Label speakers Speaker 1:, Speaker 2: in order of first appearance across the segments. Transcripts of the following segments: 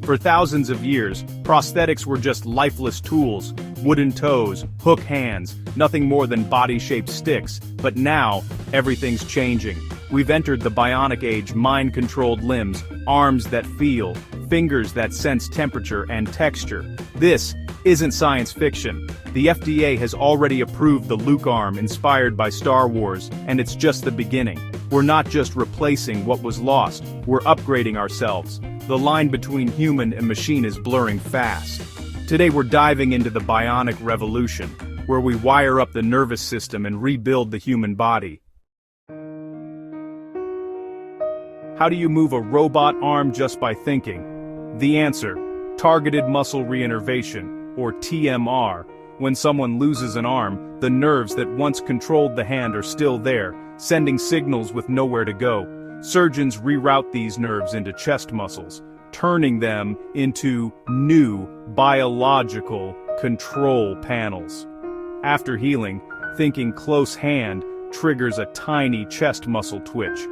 Speaker 1: For thousands of years, prosthetics were just lifeless tools, wooden toes, hook hands, nothing more than body-shaped sticks. But now, everything's changing. We've entered the Bionic Age, mind-controlled limbs, arms that feel, fingers that sense temperature and texture. This isn't science fiction. The FDA has already approved the Luke arm inspired by Star Wars, and it's just the beginning. We're not just replacing what was lost, we're upgrading ourselves. The line between human and machine is blurring fast. Today we're diving into the bionic revolution, where we wire up the nervous system and rebuild the human body. How do you move a robot arm just by thinking? The answer: Targeted Muscle Reinnervation, or TMR. When someone loses an arm, the nerves that once controlled the hand are still there, sending signals with nowhere to go. Surgeons reroute these nerves into chest muscles, turning them into new biological control panels. After healing, thinking close hand triggers a tiny chest muscle twitch.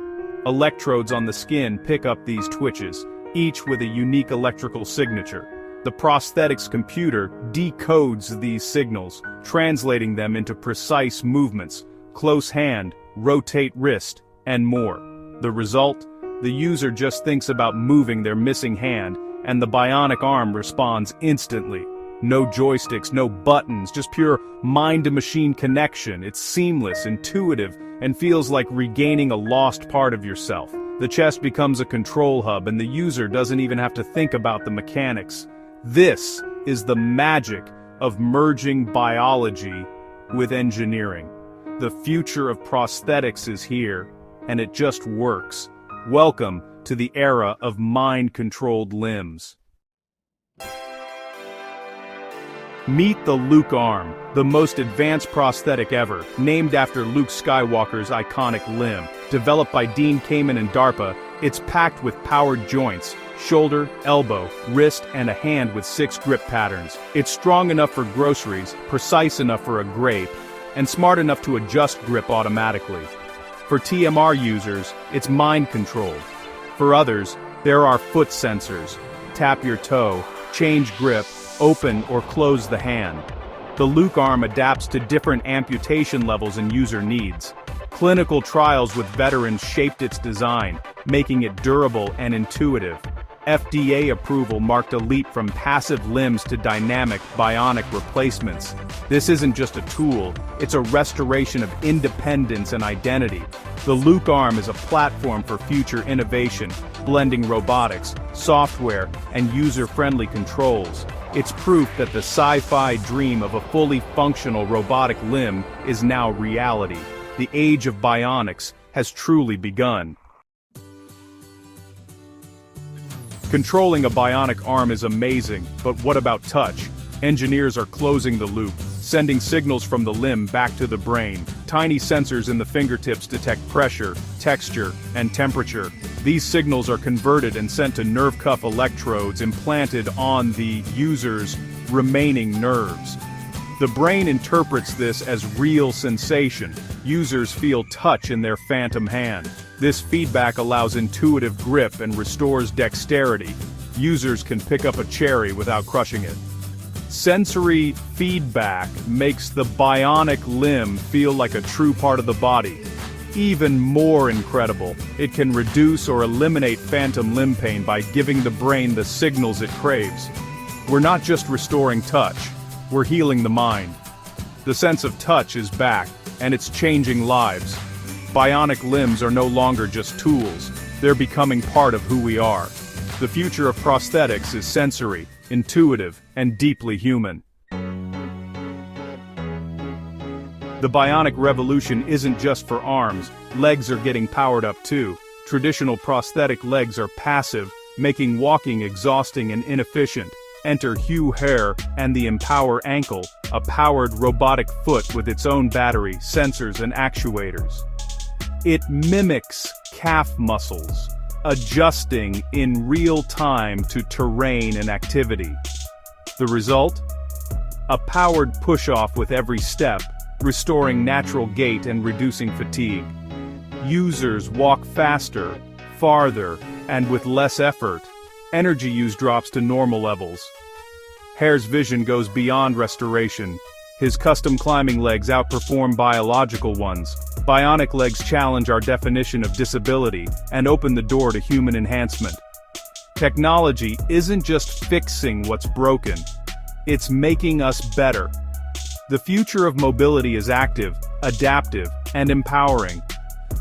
Speaker 1: Electrodes on the skin pick up these twitches, each with a unique electrical signature. The prosthetics computer decodes these signals, translating them into precise movements, close hand, rotate wrist, and more. The result? The user just thinks about moving their missing hand, and the bionic arm responds instantly. No joysticks, no buttons, just pure mind-to-machine connection. It's seamless, intuitive, and feels like regaining a lost part of yourself. The chest becomes a control hub, and the user doesn't even have to think about the mechanics. This is the magic of merging biology with engineering. The future of prosthetics is here, and it just works. Welcome to the era of mind-controlled limbs. Meet the Luke arm, the most advanced prosthetic ever, named after Luke Skywalker's iconic limb. Developed by Dean Kamen and DARPA, it's packed with powered joints, shoulder, elbow, wrist, and a hand with 6 grip patterns. It's strong enough for groceries, precise enough for a grape, and smart enough to adjust grip automatically. For TMR users, it's mind-controlled. For others, there are foot sensors. Tap your toe, change grip, open or close the hand. The Luke arm adapts to different amputation levels and user needs. Clinical trials with veterans shaped its design, making it durable and intuitive. FDA approval marked a leap from passive limbs to dynamic, bionic replacements. This isn't just a tool, it's a restoration of independence and identity. The Luke arm is a platform for future innovation, blending robotics, software, and user-friendly controls. It's proof that the sci-fi dream of a fully functional robotic limb is now reality. The age of bionics has truly begun. Controlling a bionic arm is amazing, but what about touch? Engineers are closing the loop, sending signals from the limb back to the brain. Tiny sensors in the fingertips detect pressure, texture, and temperature. These signals are converted and sent to nerve cuff electrodes implanted on the user's remaining nerves. The brain interprets this as real sensation. Users feel touch in their phantom hand. This feedback allows intuitive grip and restores dexterity. Users can pick up a cherry without crushing it. Sensory feedback makes the bionic limb feel like a true part of the body. Even more incredible, it can reduce or eliminate phantom limb pain by giving the brain the signals it craves. We're not just restoring touch, we're healing the mind. The sense of touch is back, and it's changing lives. Bionic limbs are no longer just tools, they're becoming part of who we are. The future of prosthetics is sensory, intuitive, and deeply human. The bionic revolution isn't just for arms, legs are getting powered up too. Traditional prosthetic legs are passive, making walking exhausting and inefficient. Enter Herr and the Empower Ankle, a powered robotic foot with its own battery, sensors, and actuators. It mimics calf muscles, adjusting in real time to terrain and activity. The result? A powered push-off with every step, restoring natural gait and reducing fatigue. Users walk faster, farther, and with less effort. energy use drops to normal levels. Herr's vision goes beyond restoration. His custom climbing legs outperform biological ones. Bionic legs challenge our definition of disability and open the door to human enhancement. Technology isn't just fixing what's broken, it's making us better. The future of mobility is active, adaptive, and empowering.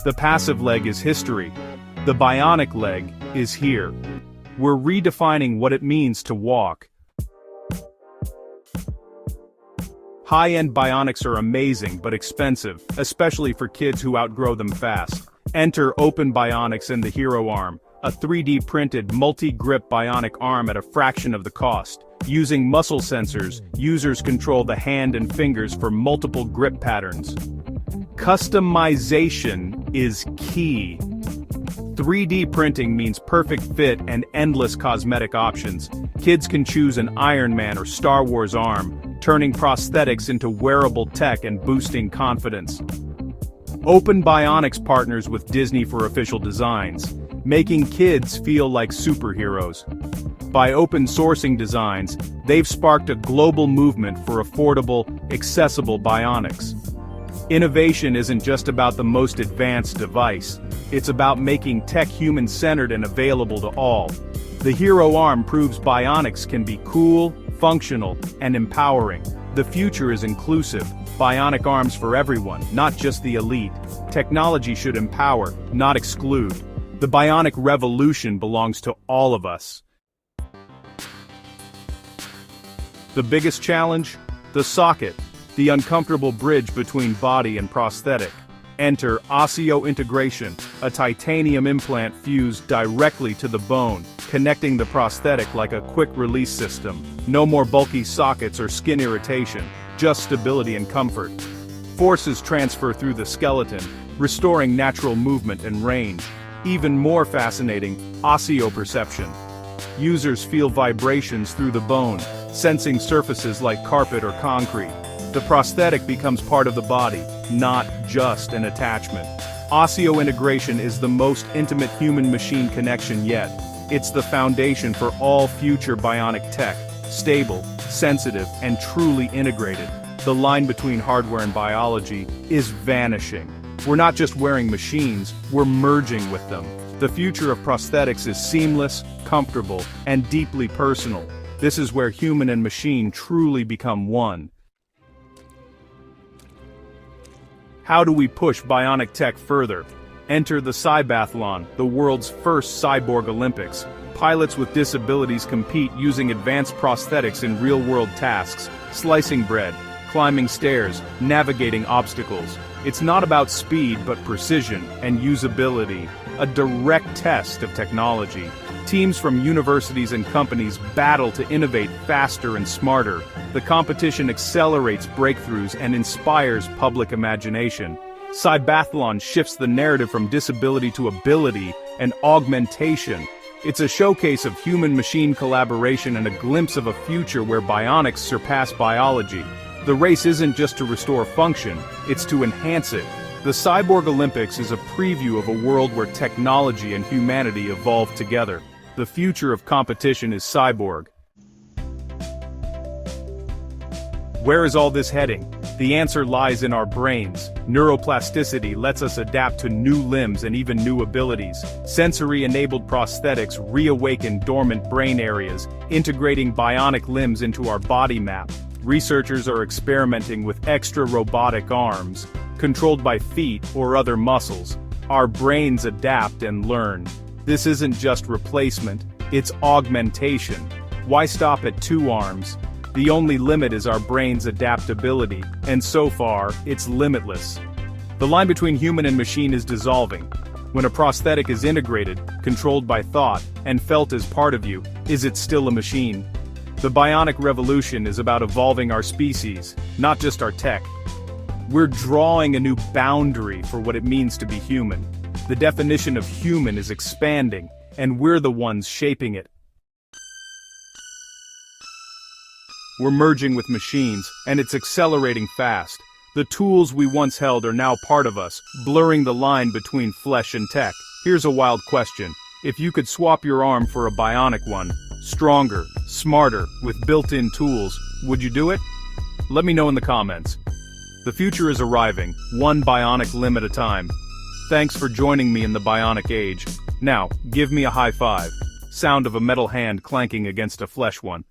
Speaker 1: The passive leg is history. The bionic leg is here. We're redefining what it means to walk. High-end bionics are amazing but expensive, especially for kids who outgrow them fast. Enter Open Bionics and the Hero Arm, a 3D printed multi-grip bionic arm at a fraction of the cost. Using muscle sensors, users control the hand and fingers for multiple grip patterns. Customization is key. 3D printing means perfect fit and endless cosmetic options. Kids can choose an Iron Man or Star Wars arm, turning prosthetics into wearable tech and boosting confidence. Open Bionics partners with Disney for official designs, making kids feel like superheroes. By open sourcing designs, they've sparked a global movement for affordable, accessible bionics. Innovation isn't just about the most advanced device, it's about making tech human-centered and available to all. The Hero Arm proves bionics can be cool, functional, and empowering. The future is inclusive, bionic arms for everyone, not just the elite. Technology should empower, not exclude. The bionic revolution belongs to all of us. The biggest challenge? The socket, the uncomfortable bridge between body and prosthetic. Enter Osseointegration, a titanium implant fused directly to the bone, connecting the prosthetic like a quick-release system. No more bulky sockets or skin irritation, just stability and comfort. Forces transfer through the skeleton, restoring natural movement and range. Even more fascinating, osseoperception. Users feel vibrations through the bone, sensing surfaces like carpet or concrete. The prosthetic becomes part of the body, not just an attachment. Osseointegration is the most intimate human-machine connection yet. It's the foundation for all future bionic tech, stable, sensitive, and truly integrated. The line between hardware and biology is vanishing. We're not just wearing machines, we're merging with them. The future of prosthetics is seamless, comfortable, and deeply personal. This is where human and machine truly become one. How do we push bionic tech further? Enter the Cybathlon, the world's first cyborg Olympics. Pilots with disabilities compete using advanced prosthetics in real-world tasks, slicing bread, climbing stairs, navigating obstacles. It's not about speed but precision and usability, a direct test of technology. Teams from universities and companies battle to innovate faster and smarter. The competition accelerates breakthroughs and inspires public imagination. Cybathlon shifts the narrative from disability to ability and augmentation. It's a showcase of human-machine collaboration and a glimpse of a future where bionics surpass biology. The race isn't just to restore function, it's to enhance it. The Cyborg Olympics is a preview of a world where technology and humanity evolve together. The future of competition is cyborg. Where is all this heading? The answer lies in our brains. Neuroplasticity lets us adapt to new limbs and even new abilities. Sensory-enabled prosthetics reawaken dormant brain areas, integrating bionic limbs into our body map. Researchers are experimenting with extra robotic arms, controlled by feet or other muscles. Our brains adapt and learn. This isn't just replacement, it's augmentation. Why stop at 2 arms? The only limit is our brain's adaptability, and so far, it's limitless. The line between human and machine is dissolving. When a prosthetic is integrated, controlled by thought, and felt as part of you, is it still a machine? The bionic revolution is about evolving our species, not just our tech. We're drawing a new boundary for what it means to be human. The definition of human is expanding, and we're the ones shaping it. We're merging with machines, and it's accelerating fast. The tools we once held are now part of us, blurring the line between flesh and tech. Here's a wild question. If you could swap your arm for a bionic one, stronger, smarter, with built-in tools, would you do it? Let me know in the comments. The future is arriving, one bionic limb at a time. Thanks for joining me in the Bionic Age. Now, give me a high five. Sound of a metal hand clanking against a flesh one.